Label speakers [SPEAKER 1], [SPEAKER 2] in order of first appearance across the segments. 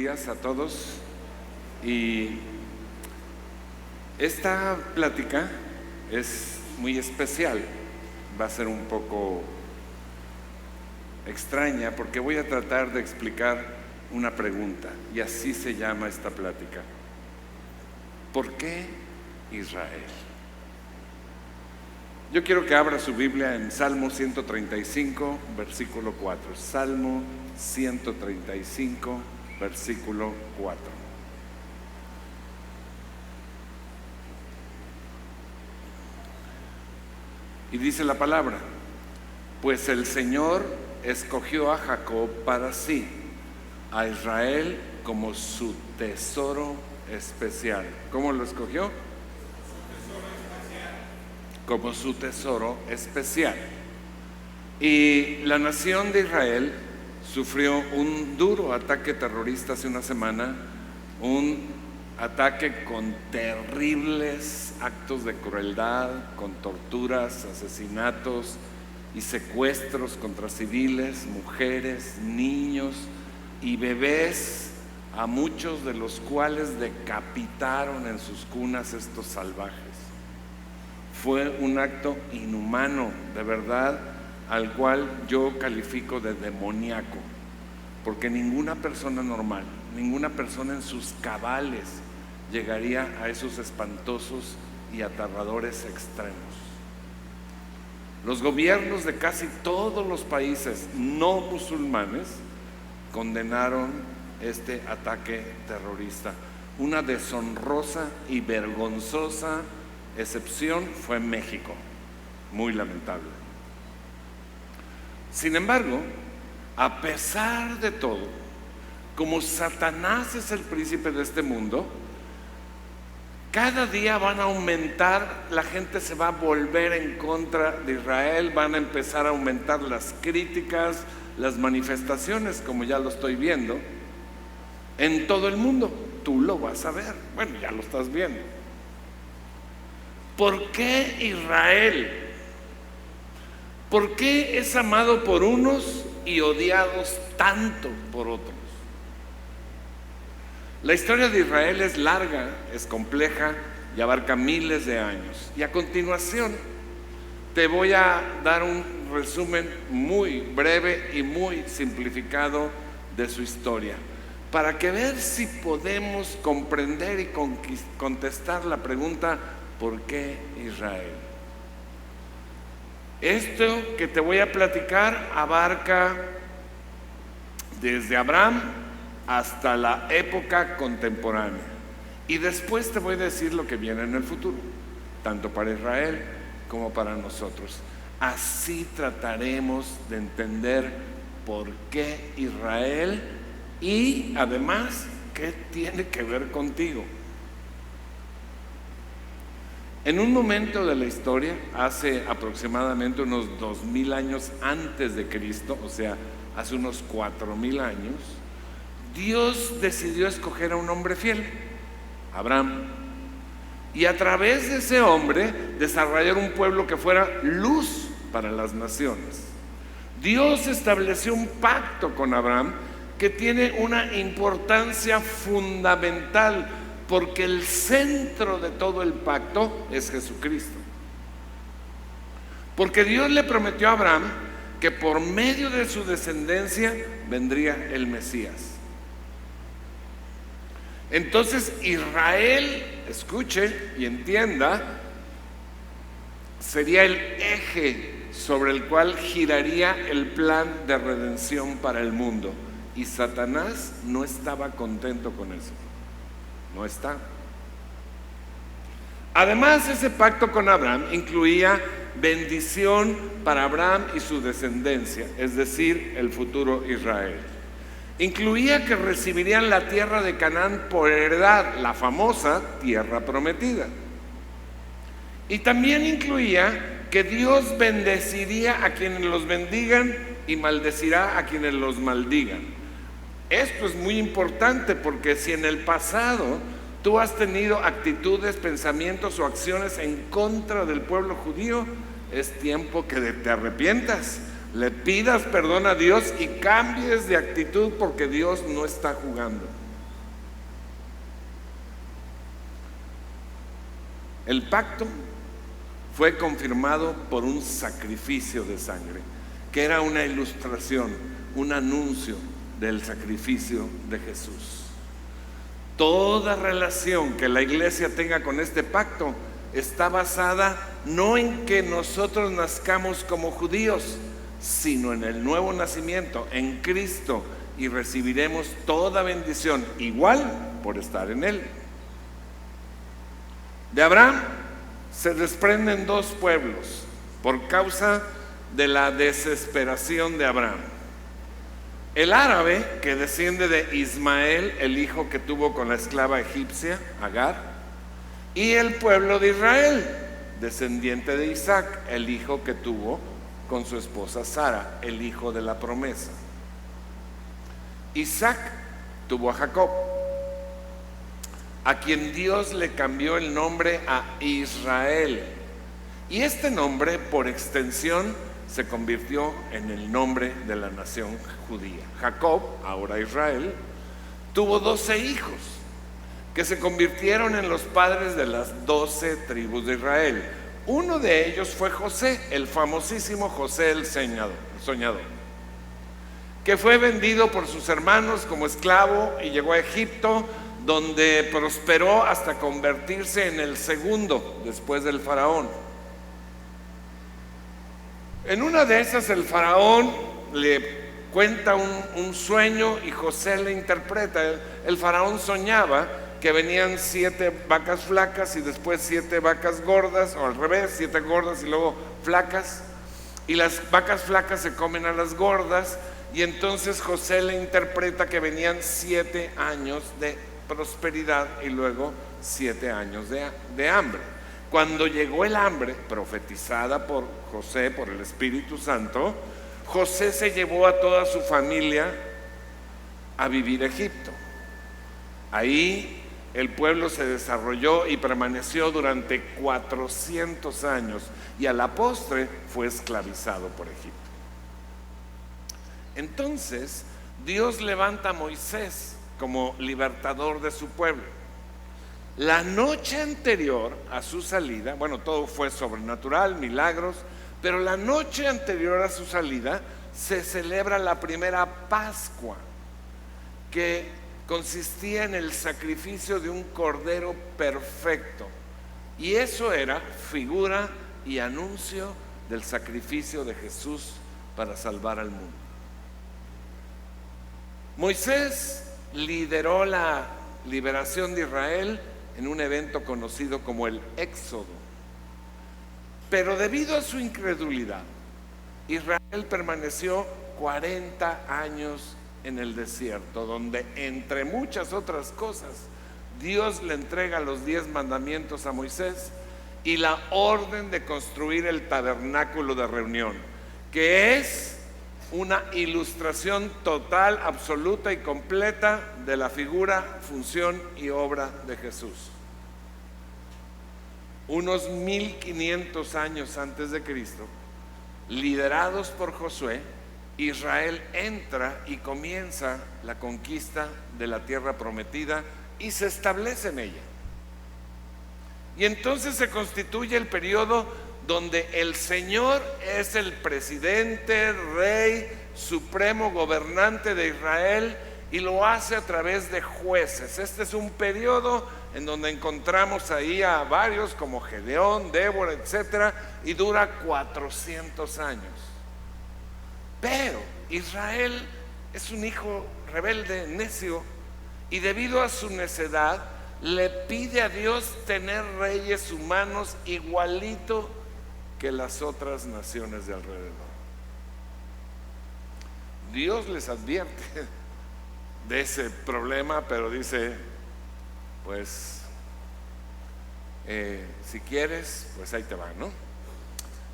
[SPEAKER 1] días a todos. Y esta plática es muy especial, va a ser un poco extraña porque voy a tratar de explicar una pregunta y así se llama esta plática. ¿Por qué Israel? Yo quiero que abra su Biblia en Salmo 135, versículo 4. Salmo 135, versículo 4. Y dice la palabra: pues el Señor escogió a Jacob para sí, a Israel como su tesoro especial. ¿Cómo lo escogió? Como su tesoro especial. Y la nación de Israel sufrió un duro ataque terrorista hace una semana, un ataque con terribles actos de crueldad, con torturas, asesinatos y secuestros contra civiles, mujeres, niños y bebés, a muchos de los cuales decapitaron en sus cunas estos salvajes. Fue un acto inhumano, de verdad, al cual yo califico de demoníaco, porque ninguna persona normal, ninguna persona en sus cabales llegaría a esos espantosos y aterradores extremos. Los gobiernos de casi todos los países no musulmanes condenaron este ataque terrorista. Una deshonrosa y vergonzosa excepción fue México, muy lamentable. Sin embargo, a pesar de todo, como Satanás es el príncipe de este mundo, cada día van a aumentar, la gente se va a volver en contra de Israel, van a empezar a aumentar las críticas, las manifestaciones, como ya lo estoy viendo, en todo el mundo. Tú lo vas a ver, bueno, ya lo estás viendo. ¿Por qué Israel? ¿Por qué es amado por unos y odiados tanto por otros? La historia de Israel es larga, es compleja y abarca miles de años. Y a continuación te voy a dar un resumen muy breve y muy simplificado de su historia, para que ver si podemos comprender y contestar la pregunta: ¿por qué Israel? Esto que te voy a platicar abarca desde Abraham hasta la época contemporánea. Y después te voy a decir lo que viene en el futuro, tanto para Israel como para nosotros. Así trataremos de entender por qué Israel y además qué tiene que ver contigo. En un momento de la historia, hace aproximadamente unos 2000 años antes de Cristo, o sea, hace unos 4000 años, Dios decidió escoger a un hombre fiel, Abraham, y a través de ese hombre desarrollar un pueblo que fuera luz para las naciones. Dios estableció un pacto con Abraham que tiene una importancia fundamental, porque el centro de todo el pacto es Jesucristo. Porque Dios le prometió a Abraham que por medio de su descendencia vendría el Mesías. Entonces Israel, escuche y entienda, sería el eje sobre el cual giraría el plan de redención para el mundo. Y Satanás no estaba contento con eso. No está. Además, ese pacto con Abraham incluía bendición para Abraham y su descendencia, es decir, el futuro Israel. Incluía que recibirían la tierra de Canaán por heredad, la famosa tierra prometida. Y también incluía que Dios bendeciría a quienes los bendigan y maldecirá a quienes los maldigan. Esto es muy importante, porque si en el pasado tú has tenido actitudes, pensamientos o acciones en contra del pueblo judío, es tiempo que te arrepientas, le pidas perdón a Dios y cambies de actitud, porque Dios no está jugando. El pacto fue confirmado por un sacrificio de sangre, que era una ilustración, un anuncio del sacrificio de Jesús. Toda relación que la iglesia tenga con este pacto está basada no en que nosotros nazcamos como judíos, sino en el nuevo nacimiento, en Cristo, y recibiremos toda bendición igual por estar en Él. De Abraham se desprenden dos pueblos por causa de la desesperación de Abraham. El árabe, que desciende de Ismael, el hijo que tuvo con la esclava egipcia, Agar, y el pueblo de Israel, descendiente de Isaac, el hijo que tuvo con su esposa Sara, el hijo de la promesa. Isaac tuvo a Jacob, a quien Dios le cambió el nombre a Israel. Y este nombre, por extensión, se convirtió en el nombre de la nación judía. Jacob, ahora Israel, tuvo 12 hijos, que se convirtieron en los padres de las 12 tribus de Israel. Uno de ellos fue José, el famosísimo José el soñador, que fue vendido por sus hermanos como esclavo y llegó a Egipto, donde prosperó hasta convertirse en el segundo después del faraón. En una de esas el faraón le cuenta un sueño y José le interpreta. El faraón soñaba que venían 7 vacas flacas y después 7 vacas gordas, o al revés, 7 gordas y luego flacas, y las vacas flacas se comen a las gordas, y entonces José le interpreta que venían 7 años de prosperidad y luego 7 años de hambre. Cuando llegó el hambre, profetizada por José, por el Espíritu Santo, José se llevó a toda su familia a vivir a Egipto. Ahí el pueblo se desarrolló y permaneció durante 400 años y a la postre fue esclavizado por Egipto. Entonces Dios levanta a Moisés como libertador de su pueblo. La noche anterior a su salida, bueno, todo fue sobrenatural, milagros, pero la noche anterior a su salida se celebra la primera Pascua, que consistía en el sacrificio de un cordero perfecto, y eso era figura y anuncio del sacrificio de Jesús para salvar al mundo. Moisés lideró la liberación de Israel en un evento conocido como el Éxodo, pero debido a su incredulidad, Israel permaneció 40 años en el desierto, donde entre muchas otras cosas Dios le entrega los 10 mandamientos a Moisés y la orden de construir el tabernáculo de reunión, que es una ilustración total, absoluta y completa de la figura, función y obra de Jesús. Unos 1500 años antes de Cristo, liderados por Josué, Israel entra y comienza la conquista de la tierra prometida y se establece en ella. Y entonces se constituye el periodo donde el Señor es el presidente, rey, supremo gobernante de Israel, y lo hace a través de jueces. Este es un periodo en donde encontramos ahí a varios como Gedeón, Débora, etcétera, y dura 400 años. Pero Israel es un hijo rebelde, necio, y debido a su necedad le pide a Dios tener reyes humanos igualito que las otras naciones de alrededor. Dios les advierte de ese problema, pero dice, pues si quieres, pues ahí te va, ¿no?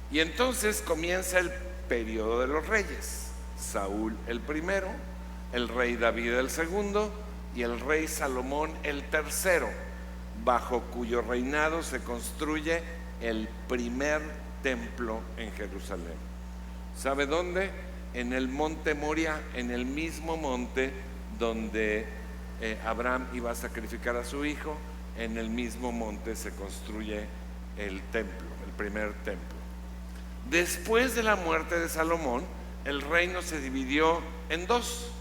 [SPEAKER 1] Y entonces comienza el periodo de los reyes. Saúl el primero, el rey David el segundo y el rey Salomón el tercero, bajo cuyo reinado se construye el primer templo en Jerusalén. ¿Sabe dónde? En el monte Moria, en el mismo monte donde Abraham iba a sacrificar a su hijo. En el mismo monte se construye el templo, el primer templo. Después de la muerte de Salomón, el reino se dividió en dos: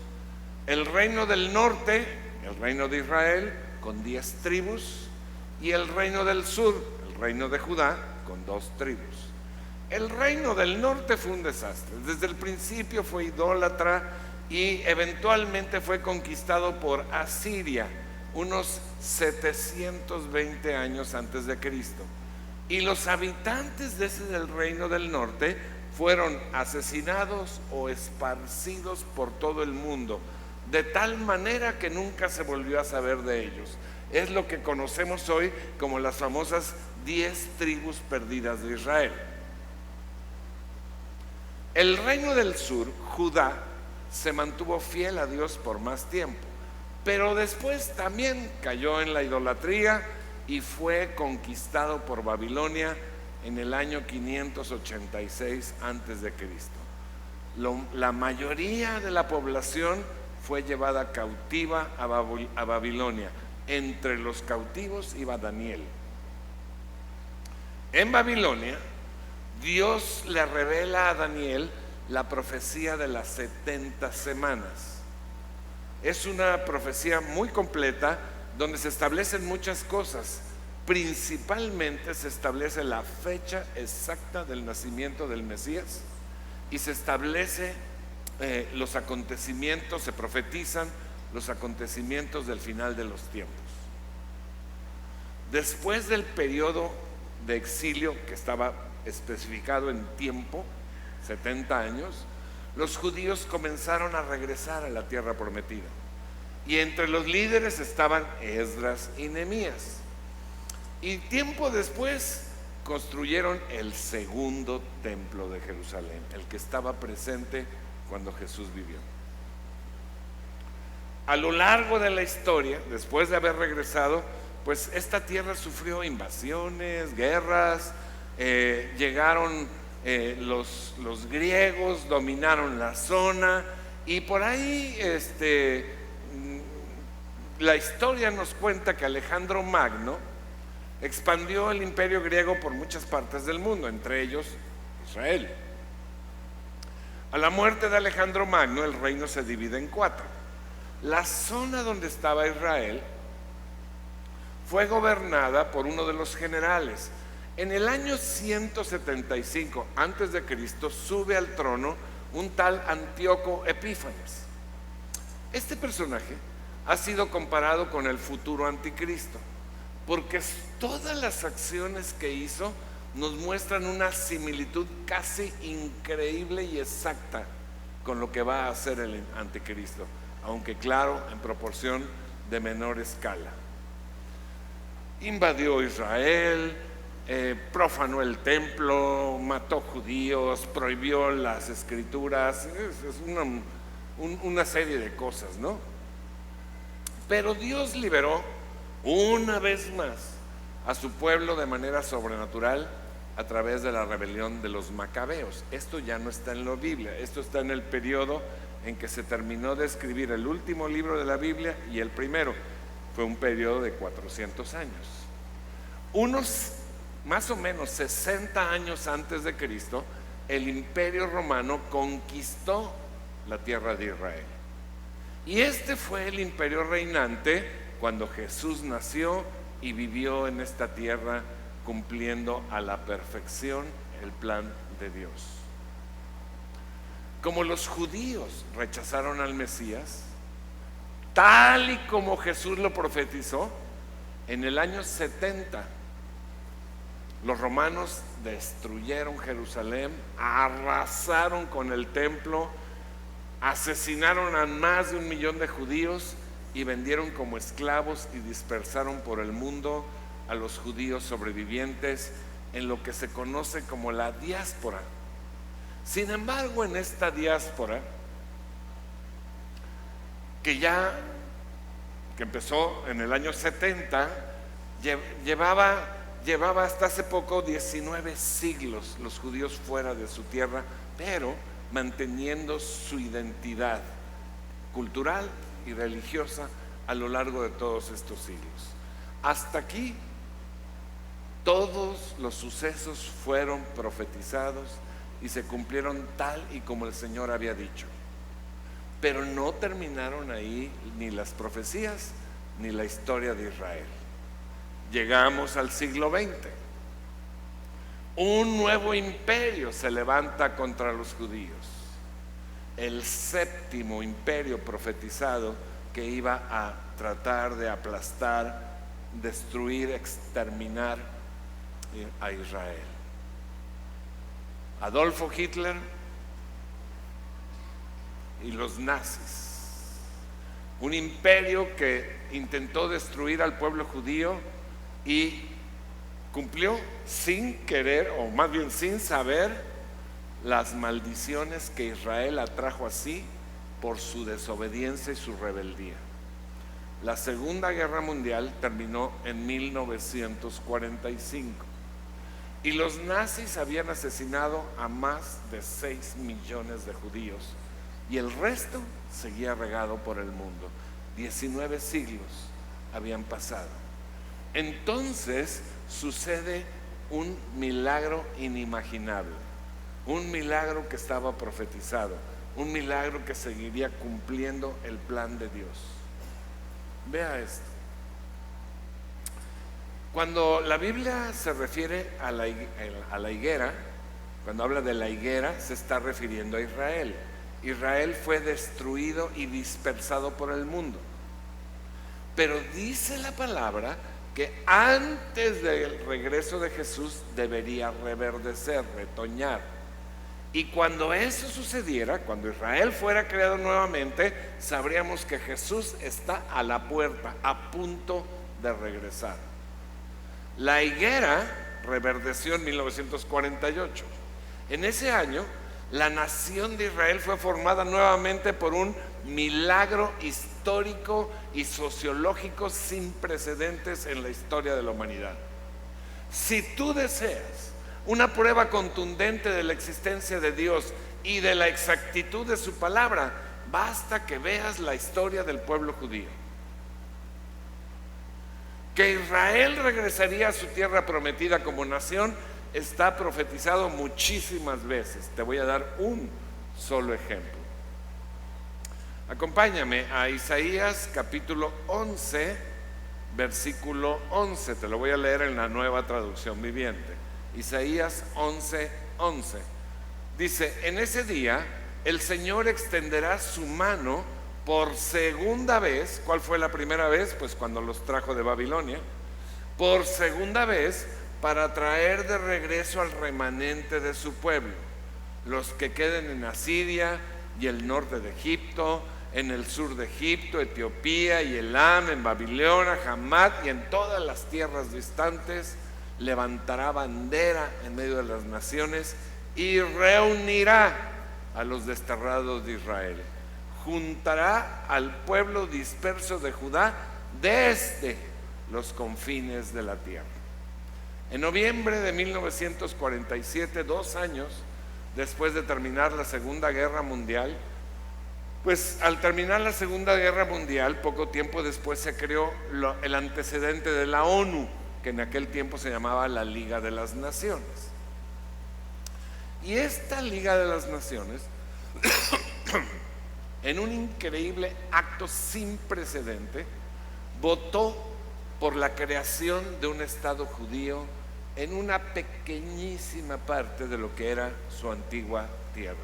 [SPEAKER 1] el reino del norte, el reino de Israel, con 10 tribus, y el reino del sur, el reino de Judá, con 2 tribus. El reino del norte fue un desastre. Desde el principio fue idólatra y eventualmente fue conquistado por Asiria unos 720 años antes de Cristo. Y los habitantes de ese del reino del norte fueron asesinados o esparcidos por todo el mundo, de tal manera que nunca se volvió a saber de ellos. Es lo que conocemos hoy como las famosas 10 tribus perdidas de Israel. El reino del sur, Judá, se mantuvo fiel a Dios por más tiempo, pero después también cayó en la idolatría y fue conquistado por Babilonia en el año 586 antes de Cristo. La mayoría de la población fue llevada cautiva a Babilonia. Entre los cautivos iba Daniel. En Babilonia, Dios le revela a Daniel la profecía de las 70 semanas. Es una profecía muy completa donde se establecen muchas cosas. Principalmente se establece la fecha exacta del nacimiento del Mesías y se establece los acontecimientos, se profetizan los acontecimientos del final de los tiempos. Después del periodo de exilio que estaba especificado en tiempo, 70 años, los judíos comenzaron a regresar a la tierra prometida. Y entre los líderes estaban Esdras y Nehemías. Y tiempo después construyeron el segundo templo de Jerusalén, el que estaba presente cuando Jesús vivió. A lo largo de la historia, después de haber regresado, pues esta tierra sufrió invasiones, guerras, llegaron los griegos, dominaron la zona, y por ahí la historia nos cuenta que Alejandro Magno expandió el imperio griego por muchas partes del mundo, entre ellos Israel. A la muerte de Alejandro Magno, el reino se divide en 4. La zona donde estaba Israel fue gobernada por uno de los generales. En el año 175 antes de Cristo sube al trono un tal Antíoco Epífanes. Este personaje ha sido comparado con el futuro anticristo, porque todas las acciones que hizo nos muestran una similitud casi increíble y exacta con lo que va a hacer el anticristo, aunque claro, en proporción de menor escala. Invadió Israel, profanó el templo, mató judíos, prohibió las escrituras, es una serie de cosas, ¿no? Pero Dios liberó una vez más a su pueblo de manera sobrenatural a través de la rebelión de los macabeos. Esto ya no está en la Biblia, esto está en el periodo en que se terminó de escribir el último libro de la Biblia y el primero. Fue un periodo de 400 años. Unos más o menos 60 años antes de Cristo, el Imperio Romano conquistó la tierra de Israel. Y este fue el imperio reinante cuando Jesús nació y vivió en esta tierra, cumpliendo a la perfección el plan de Dios. Como los judíos rechazaron al Mesías, tal y como Jesús lo profetizó, en el año 70 los romanos destruyeron Jerusalén, arrasaron con el templo, asesinaron a más de 1 millón de judíos y vendieron como esclavos y dispersaron por el mundo a los judíos sobrevivientes en lo que se conoce como la diáspora. Sin embargo, en esta diáspora, que empezó en el año 70, llevaba hasta hace poco 19 siglos los judíos fuera de su tierra, pero manteniendo su identidad cultural y religiosa a lo largo de todos estos siglos. Hasta aquí Todos los sucesos fueron profetizados y se cumplieron tal y como el Señor había dicho. Pero no terminaron ahí ni las profecías ni la historia de Israel. Llegamos al siglo XX. Un nuevo imperio se levanta contra los judíos. El séptimo imperio profetizado que iba a tratar de aplastar, destruir, exterminar a Israel. Adolfo Hitler y los nazis. Un imperio que intentó destruir al pueblo judío y cumplió sin querer, o más bien sin saber, las maldiciones que Israel atrajo así por su desobediencia y su rebeldía. La Segunda Guerra Mundial terminó en 1945 y los nazis habían asesinado a más de 6 millones de judíos y el resto seguía regado por el mundo. 19 siglos habían pasado. Entonces sucede un milagro inimaginable, un milagro que estaba profetizado, un milagro que seguiría cumpliendo el plan de Dios. Vea esto. Cuando la Biblia se refiere a la higuera, cuando habla de la higuera, se está refiriendo a Israel. Israel fue destruido y dispersado por el mundo. Pero dice la palabra que antes del regreso de Jesús debería reverdecer, retoñar. Y cuando eso sucediera, cuando Israel fuera creado nuevamente, sabríamos que Jesús está a la puerta, a punto de regresar. La higuera reverdeció en 1948. En ese año, la nación de Israel fue formada nuevamente por un milagro histórico y sociológico sin precedentes en la historia de la humanidad. Si tú deseas una prueba contundente de la existencia de Dios y de la exactitud de su palabra, basta que veas la historia del pueblo judío. Que Israel regresaría a su tierra prometida como nación está profetizado muchísimas veces. Te voy a dar un solo ejemplo. Acompáñame a Isaías capítulo 11, versículo 11. Te lo voy a leer en la Nueva Traducción Viviente. Isaías 11, 11. Dice: en ese día el Señor extenderá su mano por segunda vez. ¿Cuál fue la primera vez? Pues cuando los trajo de Babilonia. Por segunda vez, para traer de regreso al remanente de su pueblo, los que queden en Asiria y el norte de Egipto, en el sur de Egipto, Etiopía y Elam, en Babilonia, Hamat y en todas las tierras distantes. Levantará bandera en medio de las naciones y reunirá a los desterrados de Israel. Juntará al pueblo disperso de Judá desde los confines de la tierra. En noviembre de 1947, 2 años después de terminar la Segunda Guerra Mundial, pues al terminar la Segunda Guerra Mundial, poco tiempo después se creó el antecedente de la ONU, que en aquel tiempo se llamaba la Liga de las Naciones. Y esta Liga de las Naciones, en un increíble acto sin precedente, votó por la creación de un Estado judío en una pequeñísima parte de lo que era su antigua tierra.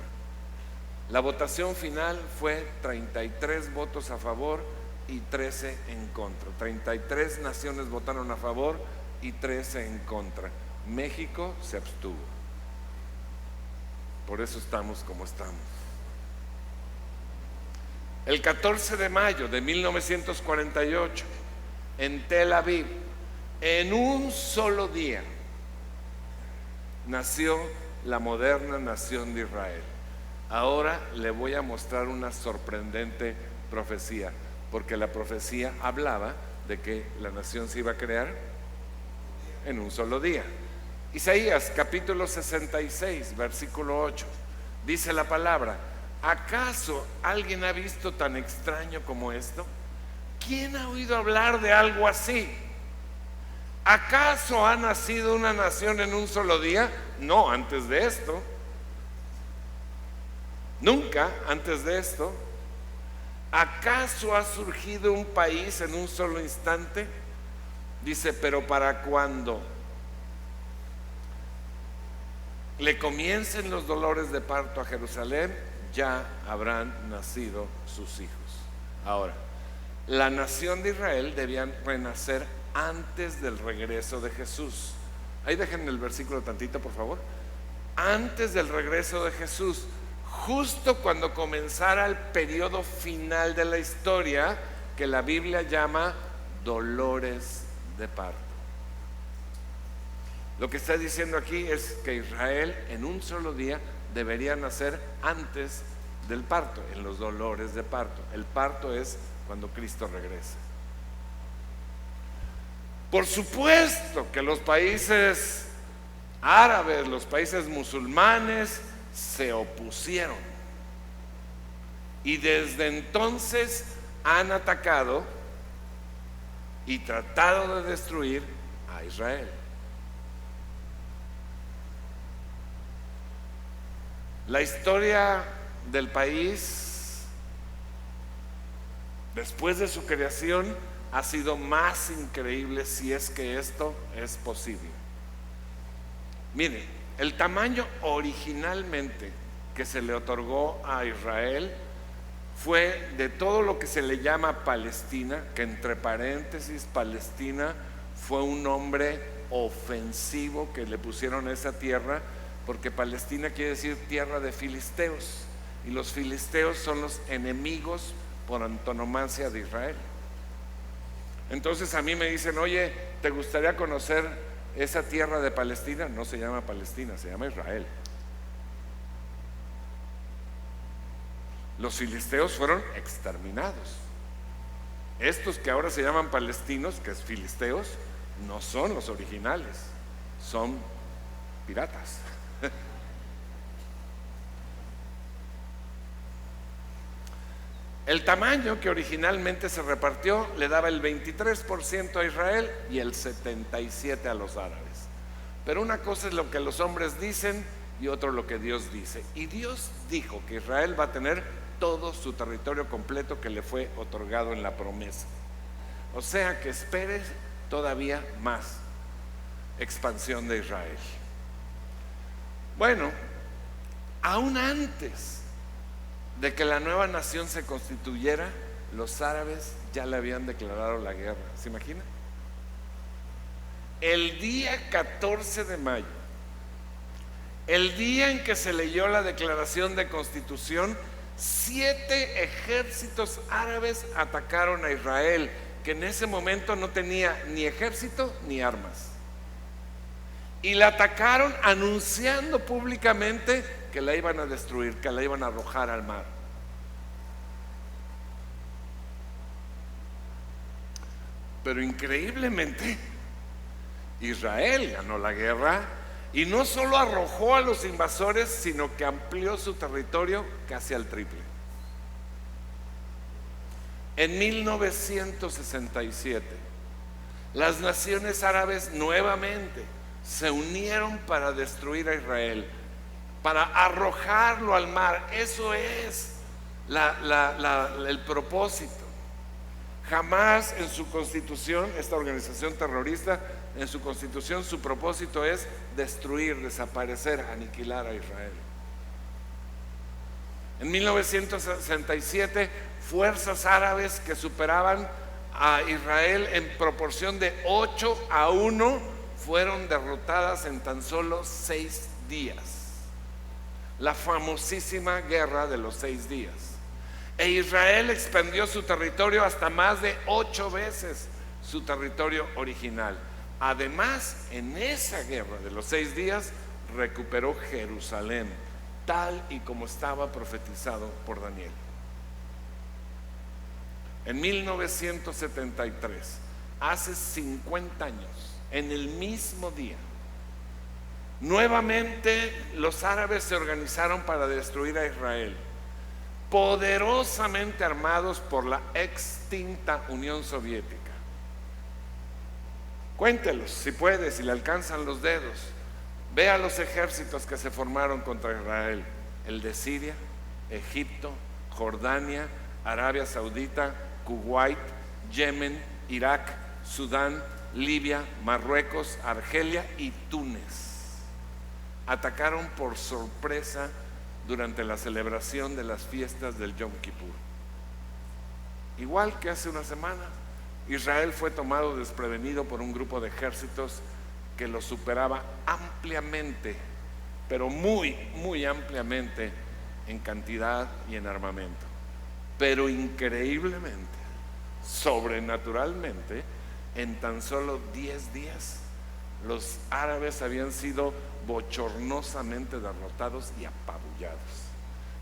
[SPEAKER 1] La votación final fue 33 votos a favor y 13 en contra. 33 naciones votaron a favor y 13 en contra. México se abstuvo. Por eso estamos como estamos. El 14 de mayo de 1948, en Tel Aviv, en un solo día, nació la moderna nación de Israel. Ahora le voy a mostrar una sorprendente profecía, porque la profecía hablaba de que la nación se iba a crear en un solo día. Isaías capítulo 66, versículo 8, dice la palabra: ¿acaso alguien ha visto tan extraño como esto? ¿Quién ha oído hablar de algo así? ¿Acaso ha nacido una nación en un solo día? No, antes de esto. Nunca antes de esto. ¿Acaso ha surgido un país en un solo instante? Dice, pero para cuando le comiencen los dolores de parto a Jerusalén, ya habrán nacido sus hijos. Ahora, la nación de Israel debían renacer antes del regreso de Jesús. Ahí dejen el versículo tantito, por favor. Antes del regreso de Jesús, justo cuando comenzara el periodo final de la historia, que la Biblia llama dolores de parto. Lo que está diciendo aquí es que Israel en un solo día debería nacer antes del parto, en los dolores de parto. El parto es cuando Cristo regresa. Por supuesto que los países árabes, los países musulmanes se opusieron y desde entonces han atacado y tratado de destruir a Israel. La historia del país después de su creación ha sido más increíble, si es que esto es posible. Miren, el tamaño originalmente que se le otorgó a Israel fue de todo lo que se le llama Palestina, que entre paréntesis Palestina fue un nombre ofensivo que le pusieron a esa tierra, porque Palestina quiere decir tierra de filisteos, y los filisteos son los enemigos por antonomasia de Israel. Entonces a mí me dicen, oye, ¿te gustaría conocer esa tierra de Palestina? No se llama Palestina, se llama Israel. Los filisteos fueron exterminados. Estos que ahora se llaman palestinos, que es filisteos, no son los originales, son piratas. El tamaño que originalmente se repartió le daba el 23% a Israel y el 77% a los árabes. Pero una cosa es lo que los hombres dicen y otro lo que Dios dice. Y Dios dijo que Israel va a tener todo su territorio completo que le fue otorgado en la promesa. O sea que esperes todavía más expansión de Israel. Bueno, aún antes de que la nueva nación se constituyera, los árabes ya le habían declarado la guerra. ¿Se imagina? El día 14 de mayo, el día en que se leyó la declaración de constitución, 7 ejércitos árabes atacaron a Israel, que en ese momento no tenía ni ejército ni armas. Y la atacaron anunciando públicamente que la iban a destruir, que la iban a arrojar al mar. Pero increíblemente, Israel ganó la guerra y no solo arrojó a los invasores, sino que amplió su territorio casi al triple. En 1967, las naciones árabes nuevamente se unieron para destruir a Israel, para arrojarlo al mar. Eso es el propósito. Jamás en su constitución, esta organización terrorista, en su constitución su propósito es destruir, desaparecer, aniquilar a Israel. En 1967, fuerzas árabes que superaban a Israel en proporción de 8-1 fueron derrotadas en tan solo 6 días. La famosísima guerra de los 6 días. E Israel expandió su territorio hasta más de 8 veces su territorio original. Además, en esa guerra de los 6 días recuperó Jerusalén, tal y como estaba profetizado por Daniel. En 1973, hace 50 años, en el mismo día, nuevamente los árabes se organizaron para destruir a Israel, poderosamente armados por la extinta Unión Soviética. Cuéntelos si puede, si le alcanzan los dedos. Vea los ejércitos que se formaron contra Israel: el de Siria, Egipto, Jordania, Arabia Saudita, Kuwait, Yemen, Irak, Sudán, Libia, Marruecos, Argelia y Túnez. Atacaron por sorpresa durante la celebración de las fiestas del Yom Kippur. Igual que hace una semana, Israel fue tomado desprevenido por un grupo de ejércitos que lo superaba ampliamente, pero muy, muy ampliamente en cantidad y en armamento. Pero increíblemente, sobrenaturalmente, en tan solo 10 días, los árabes habían sido bochornosamente derrotados y apabullados.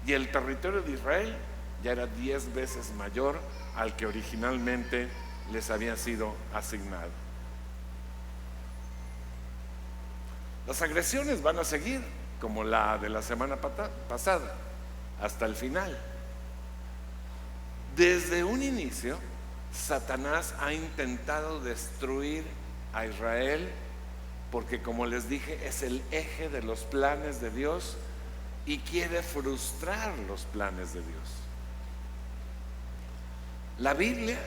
[SPEAKER 1] Y el territorio de Israel ya era 10 veces mayor al que originalmente les había sido asignado. Las agresiones van a seguir, como la de la semana pasada, hasta el final. Desde un inicio, Satanás ha intentado destruir a Israel porque, como les dije, es el eje de los planes de Dios y quiere frustrar los planes de Dios. La Biblia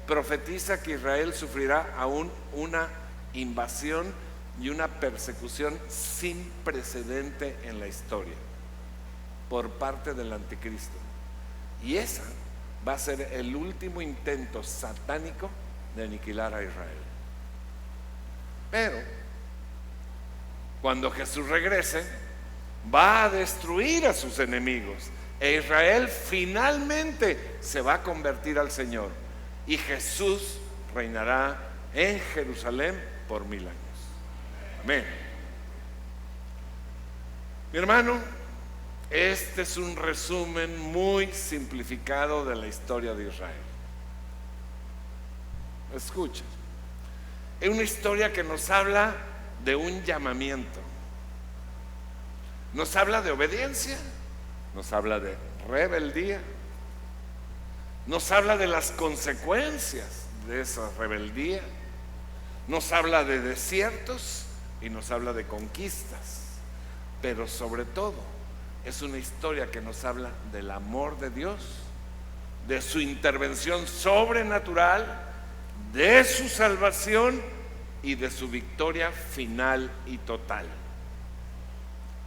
[SPEAKER 1] profetiza que Israel sufrirá aún una invasión y una persecución sin precedente en la historia por parte del anticristo. Y esa va a ser el último intento satánico de aniquilar a Israel. Pero cuando Jesús regrese, va a destruir a sus enemigos e Israel finalmente se va a convertir al Señor y Jesús reinará en Jerusalén por 1000 años. Amén. Mi hermano, este es un resumen muy simplificado de la historia de Israel. Escucha, es una historia que nos habla de un llamamiento, nos habla de obediencia, nos habla de rebeldía, nos habla de las consecuencias de esa rebeldía, nos habla de desiertos y nos habla de conquistas, pero sobre todo es una historia que nos habla del amor de Dios, de su intervención sobrenatural, de su salvación y de su victoria final y total.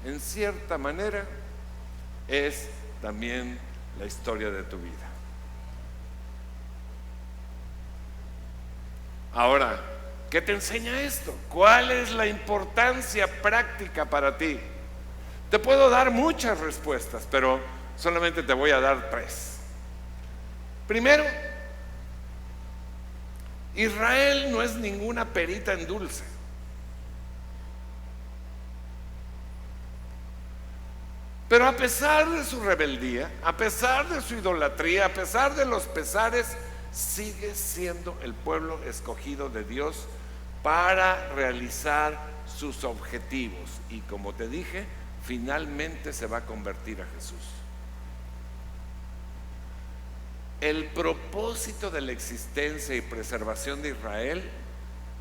[SPEAKER 1] En cierta manera es también la historia de tu vida. Ahora, ¿qué te enseña esto? ¿Cuál es la importancia práctica para ti? Te puedo dar muchas respuestas, pero solamente te voy a dar 3. Primero, Israel no es ninguna perita en dulce. Pero a pesar de su rebeldía, a pesar de su idolatría, a pesar de los pesares, sigue siendo el pueblo escogido de Dios para realizar sus objetivos. Y como te dije, finalmente se va a convertir a Jesús. El propósito de la existencia y preservación de Israel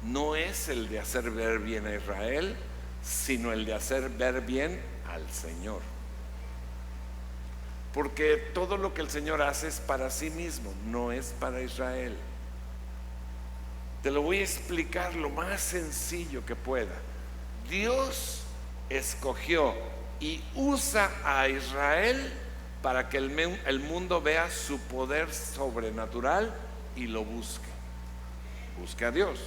[SPEAKER 1] no es el de hacer ver bien a Israel, sino el de hacer ver bien al Señor. Porque todo lo que el Señor hace es para sí mismo, no es para Israel. Te lo voy a explicar lo más sencillo que pueda. Dios escogió y usa a Israel para que el mundo vea su poder sobrenatural y lo busque. Busque a Dios.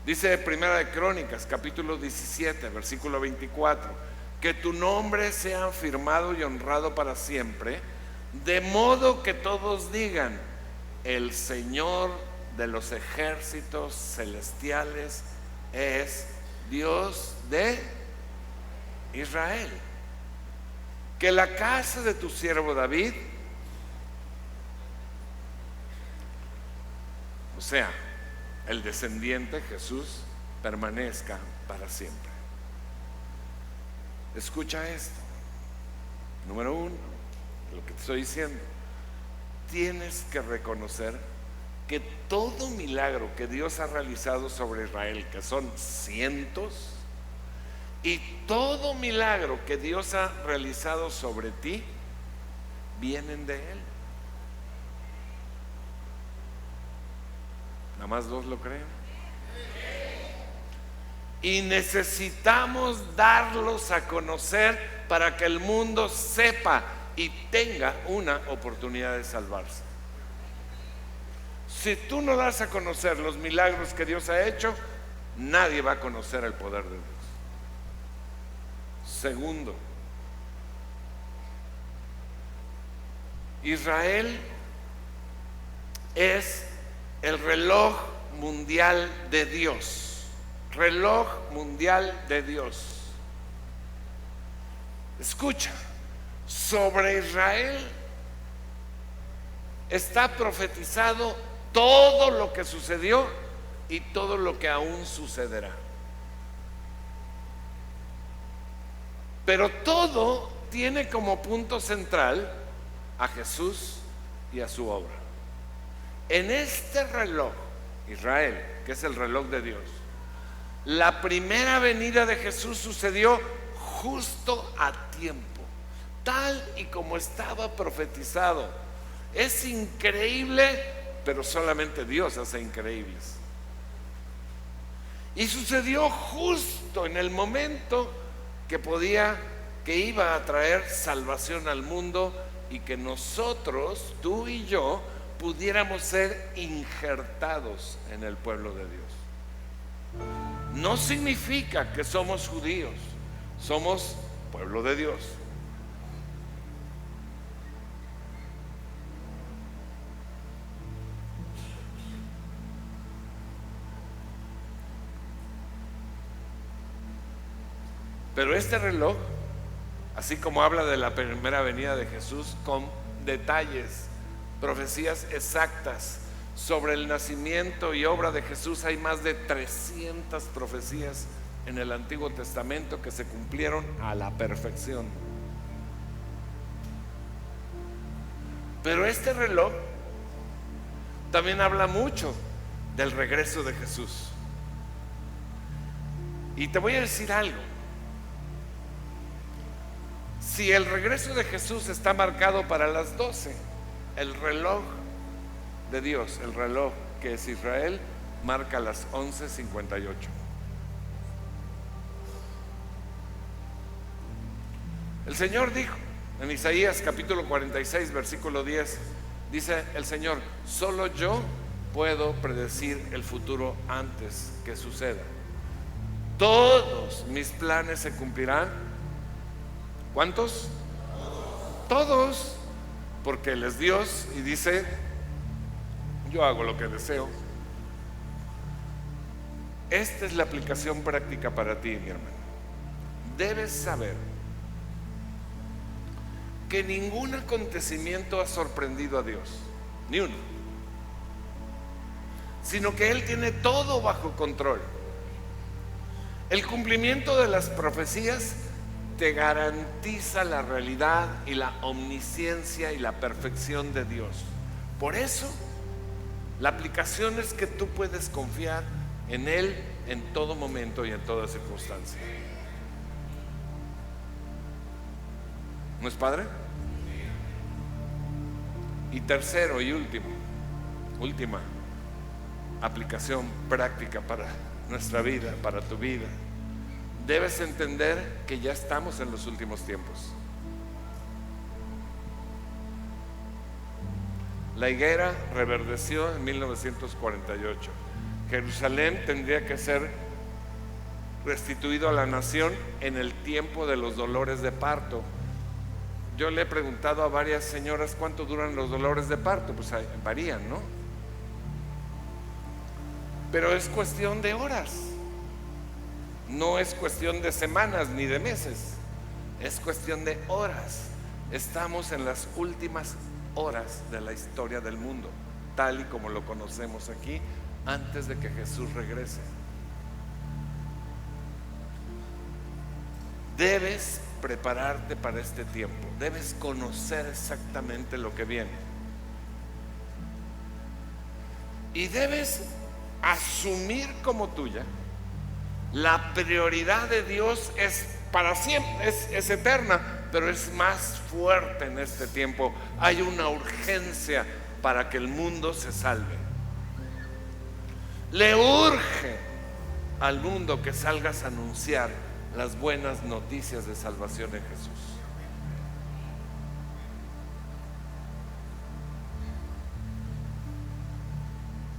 [SPEAKER 1] Dice Primera de Crónicas, capítulo 17, versículo 24, que tu nombre sea afirmado y honrado para siempre, de modo que todos digan: el Señor de los ejércitos celestiales es Dios de Israel. Que la casa de tu siervo David, o sea, el descendiente Jesús, permanezca para siempre. Escucha esto. Número 1, lo que te estoy diciendo: tienes que reconocer que todo milagro que Dios ha realizado sobre Israel, que son cientos, y todo milagro que Dios ha realizado sobre ti, vienen de Él. Nada más 2 lo creen. Y necesitamos darlos a conocer para que el mundo sepa y tenga una oportunidad de salvarse. Si tú no das a conocer los milagros que Dios ha hecho, nadie va a conocer el poder de Dios. Segundo, Israel es el reloj mundial de Dios. Reloj mundial de Dios. Escucha, sobre Israel está profetizado todo lo que sucedió y todo lo que aún sucederá. Pero todo tiene como punto central a Jesús y a su obra. En este reloj, Israel, que es el reloj de Dios, la primera venida de Jesús sucedió justo a tiempo, tal y como estaba profetizado. Es increíble, pero solamente Dios hace increíbles. Y sucedió justo en el momento que iba a traer salvación al mundo y que nosotros, tú y yo, pudiéramos ser injertados en el pueblo de Dios. No significa que somos judíos, somos pueblo de Dios. Pero este reloj, así como habla de la primera venida de Jesús, con detalles, profecías exactas sobre el nacimiento y obra de Jesús, hay más de 300 profecías en el Antiguo Testamento que se cumplieron a la perfección. Pero este reloj también habla mucho del regreso de Jesús. Y te voy a decir algo. Si el regreso de Jesús está marcado para las 12, el reloj de Dios, el reloj que es Israel, marca las 11:58. El Señor dijo en Isaías capítulo 46 versículo 10, dice el Señor: solo yo puedo predecir el futuro antes que suceda. Todos mis planes se cumplirán. ¿Cuántos? Todos, porque Él es Dios y dice: yo hago lo que deseo. Esta es la aplicación práctica para ti, mi hermano. Debes saber que ningún acontecimiento ha sorprendido a Dios, ni uno, sino que Él tiene todo bajo control. El cumplimiento de las profecías te garantiza la realidad y la omnisciencia y la perfección de Dios. Por eso, la aplicación es que tú puedes confiar en Él en todo momento y en toda circunstancia. ¿No es padre? Y tercero y última aplicación práctica para nuestra vida, para tu vida. Debes entender que ya estamos en los últimos tiempos. La higuera reverdeció en 1948. Jerusalén tendría que ser restituido a la nación en el tiempo de los dolores de parto. Yo le he preguntado a varias señoras cuánto duran los dolores de parto. Pues varían, ¿no? Pero es cuestión de horas. No es cuestión de semanas ni de meses, es cuestión de horas. Estamos en las últimas horas de la historia del mundo, tal y como lo conocemos aquí, antes de que Jesús regrese. Debes prepararte para este tiempo, debes conocer exactamente lo que viene. Y debes asumir como tuya. La prioridad de Dios es para siempre, es eterna, pero es más fuerte en este tiempo. Hay una urgencia para que el mundo se salve. Le urge al mundo que salgas a anunciar las buenas noticias de salvación en Jesús.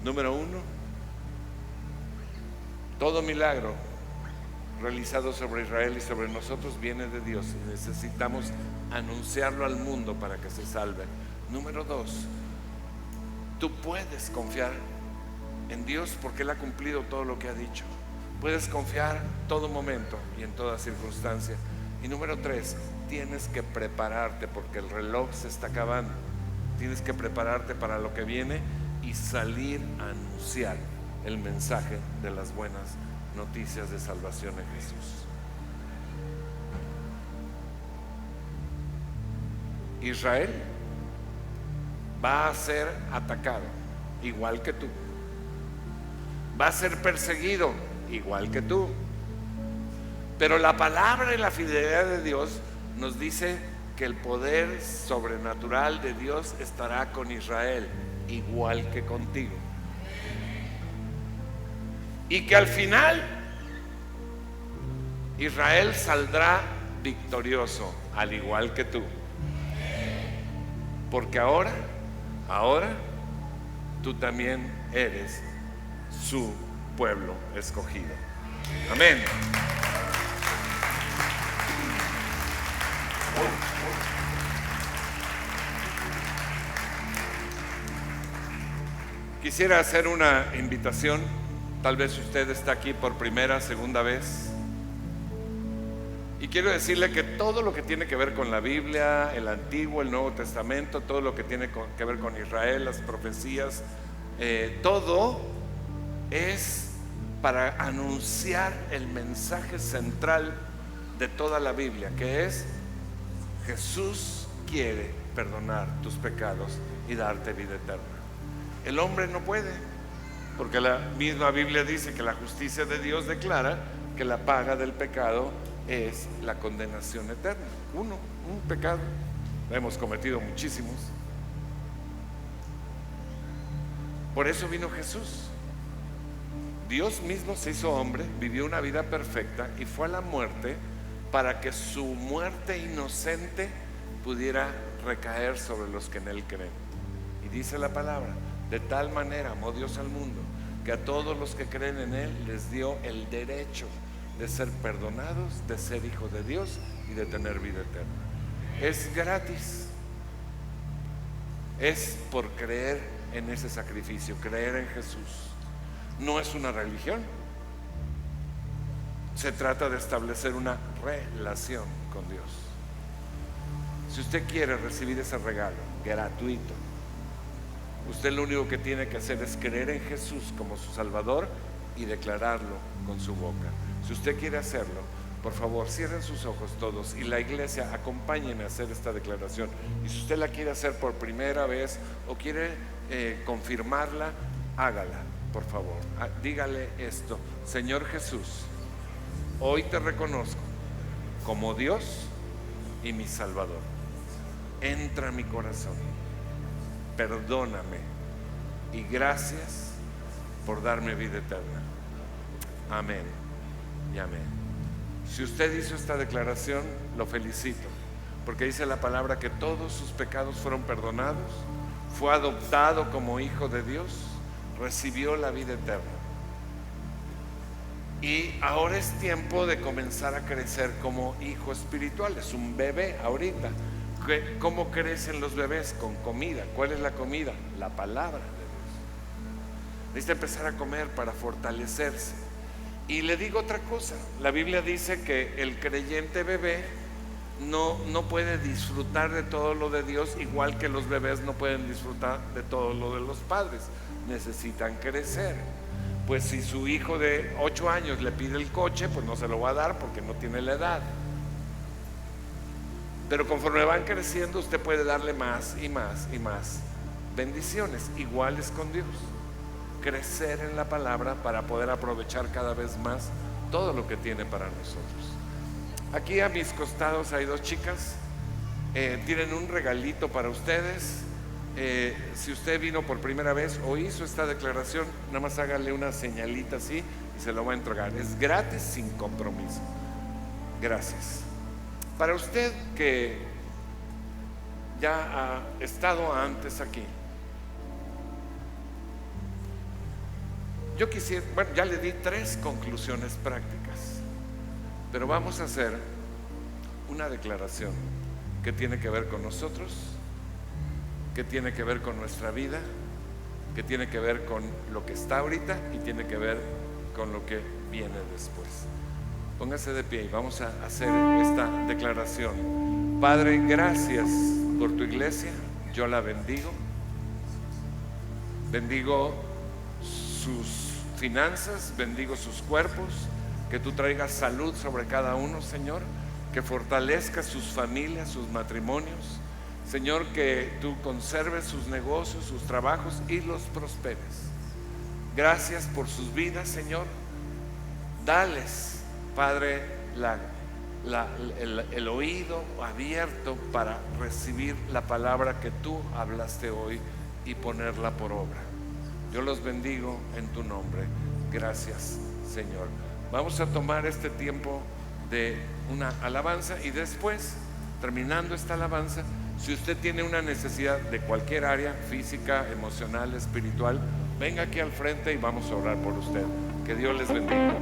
[SPEAKER 1] Número 1, todo milagro realizado sobre Israel y sobre nosotros viene de Dios y necesitamos anunciarlo al mundo para que se salve. Número 2, tú puedes confiar en Dios porque Él ha cumplido todo lo que ha dicho. Puedes confiar todo momento y en toda circunstancia. Y número 3, tienes que prepararte porque el reloj se está acabando. Tienes que prepararte para lo que viene y salir a anunciar el mensaje de las buenas noticias de salvación en Jesús. Israel va a ser atacado igual que tú. Va a ser perseguido igual que tú. Pero la palabra y la fidelidad de Dios nos dice que el poder sobrenatural de Dios estará con Israel igual que contigo. Y que al final Israel saldrá victorioso al igual que tú. Porque ahora tú también eres su pueblo escogido. Amén. Quisiera hacer una invitación. Tal vez usted está aquí por primera, segunda vez. Y quiero decirle que todo lo que tiene que ver con la Biblia, el Antiguo, el Nuevo Testamento, todo lo que tiene que ver con Israel, las profecías, todo es para anunciar el mensaje central de toda la Biblia, que es: Jesús quiere perdonar tus pecados y darte vida eterna. El hombre no puede, porque la misma Biblia dice que la justicia de Dios declara que la paga del pecado es la condenación eterna. Un pecado. Hemos cometido muchísimos. Por eso vino Jesús. Dios mismo se hizo hombre, vivió una vida perfecta y fue a la muerte para que su muerte inocente pudiera recaer sobre los que en Él creen. Y dice la palabra: de tal manera amó Dios al mundo, que a todos los que creen en Él les dio el derecho de ser perdonados, de ser hijos de Dios y de tener vida eterna. Es gratis. Es por creer en ese sacrificio, creer en Jesús. No es una religión. Se trata de establecer una relación con Dios. Si usted quiere recibir ese regalo gratuito, usted lo único que tiene que hacer es creer en Jesús como su Salvador y declararlo con su boca. Si usted quiere hacerlo, por favor, cierren sus ojos todos y la iglesia, acompáñenme a hacer esta declaración. Y si usted la quiere hacer por primera vez o quiere confirmarla, hágala, por favor. Dígale esto: Señor Jesús, hoy te reconozco como Dios y mi Salvador. Entra a mi corazón, perdóname y gracias por darme vida eterna. Amén y amén. Si usted hizo esta declaración, lo felicito, porque dice la palabra que todos sus pecados fueron perdonados, fue adoptado como hijo de Dios, recibió la vida eterna. Y ahora es tiempo de comenzar a crecer como hijo espiritual. Es un bebé ahorita. ¿Cómo crecen los bebés? Con comida. ¿Cuál es la comida? La palabra de Dios. Necesita empezar a comer para fortalecerse. Y le digo otra cosa: la Biblia dice que el creyente bebé no puede disfrutar de todo lo de Dios, igual que los bebés no pueden disfrutar de todo lo de los padres. Necesitan crecer. Pues si su hijo de 8 años le pide el coche, pues no se lo va a dar porque no tiene la edad. Pero conforme van creciendo, usted puede darle más y más y más bendiciones, iguales con Dios. crecer en la palabra para poder aprovechar cada vez más todo lo que tiene para nosotros. Aquí a mis costados hay dos chicas, tienen un regalito para ustedes. Si usted vino por primera vez o hizo esta declaración, nada más hágale una señalita así y se lo va a entregar. Es gratis, sin compromiso. Gracias. Para usted que ya ha estado antes aquí, yo quisiera, bueno, ya le di 3 conclusiones prácticas, pero vamos a hacer una declaración que tiene que ver con nosotros, que tiene que ver con nuestra vida, que tiene que ver con lo que está ahorita y tiene que ver con lo que viene después. Póngase de pie y vamos a hacer esta declaración. Padre, gracias por tu iglesia, yo la bendigo. Bendigo sus finanzas, bendigo sus cuerpos, que tú traigas salud sobre cada uno, Señor, que fortalezcas sus familias, sus matrimonios, Señor, que tú conserves sus negocios, sus trabajos y los prosperes. Gracias por sus vidas, Señor. Dales, Padre, el oído abierto para recibir la palabra que tú hablaste hoy y ponerla por obra. Yo los bendigo en tu nombre. Gracias, Señor. Vamos a tomar este tiempo de una alabanza y después, terminando esta alabanza, si usted tiene una necesidad de cualquier área, física, emocional, espiritual, venga aquí al frente y vamos a orar por usted. Que Dios les bendiga.